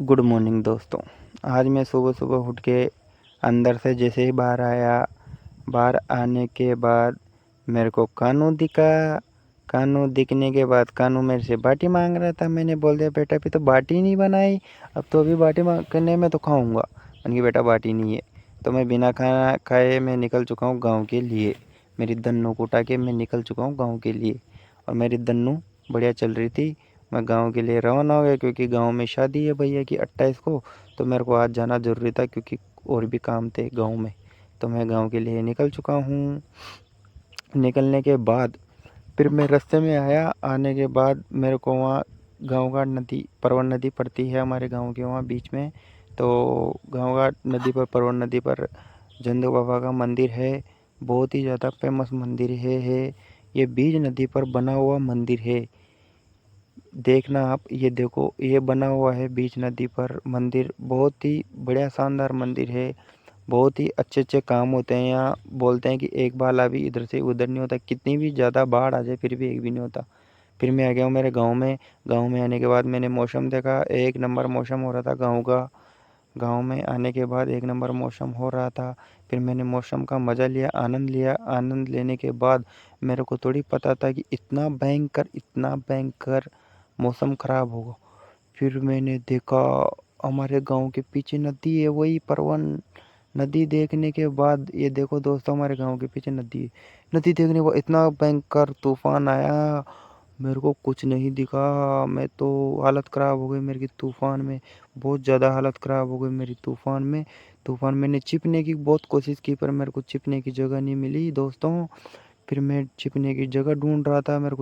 Good morning दोस्तों। आज मैं सुबह सुबह उठ के अंदर से जैसे ही बाहर आया, बाहर आने के बाद मेरे को कानू दिखा। कानू दिखने के बाद कानू मेरे से बाटी मांग रहा था। मैंने बोल दिया बेटा अभी तो बाटी नहीं बनाई, अब तो अभी बाटी करने में तो खाऊंगा। मैंने कहा बेटा बाटी नहीं है। तो मैं बिना खाना खाए मैं निकल चुका हूँ गाँव के लिए। मेरी दन्नू को उठा के मैं निकल चुका हूँ गाँव के लिए, और मेरी दन्नू बढ़िया चल रही थी। मैं गांव के लिए रवाना हो गया क्योंकि गांव में शादी है भैया की 28 को। तो मेरे को आज जाना ज़रूरी था क्योंकि और भी काम थे गांव में। तो मैं गांव के लिए निकल चुका हूँ। निकलने के बाद फिर मैं रास्ते में आया। आने के बाद मेरे को वहाँ गांव का नदी परवन नदी पड़ती है हमारे गांव के वहाँ बीच में। तो गांव का नदी पर परवन नदी पर जंदू बाबा का मंदिर है। बहुत ही ज़्यादा फेमस मंदिर है। ये बीज नदी पर बना हुआ मंदिर है। देखना आप, ये देखो ये बना हुआ है बीच नदी पर मंदिर। बहुत ही बढ़िया शानदार मंदिर है। बहुत ही अच्छे अच्छे काम होते हैं यहाँ। बोलते हैं कि एक बाला भी इधर से उधर नहीं होता, कितनी भी ज़्यादा बाढ़ आ जाए फिर भी एक भी नहीं होता। फिर मैं आ गया हूँ मेरे गांव में। गांव में आने के बाद मैंने मौसम देखा, एक नंबर मौसम हो रहा था गांव का। गांव में आने के बाद एक नंबर मौसम हो रहा था। फिर मैंने मौसम का मज़ा लिया, आनंद लिया। आनंद लेने के बाद मेरे को थोड़ी पता था कि इतना भयंकर मौसम ख़राब होगा। फिर मैंने देखा हमारे गांव के पीछे नदी है, वही परवन नदी। देखने के बाद ये देखो दोस्तों, हमारे गांव के पीछे नदी है। नदी देखने के बाद इतना भयंकर तूफान आया, मेरे को कुछ नहीं दिखा। मैं तो हालत ख़राब हो गई मेरी की तूफान में। बहुत ज़्यादा हालत ख़राब हो गई मेरी तूफान में। तूफान मैंने छिपने की बहुत कोशिश की पर मेरे को छिपने की जगह नहीं मिली दोस्तों। फिर मैं छिपने की जगह ढूंढ रहा था, मेरे को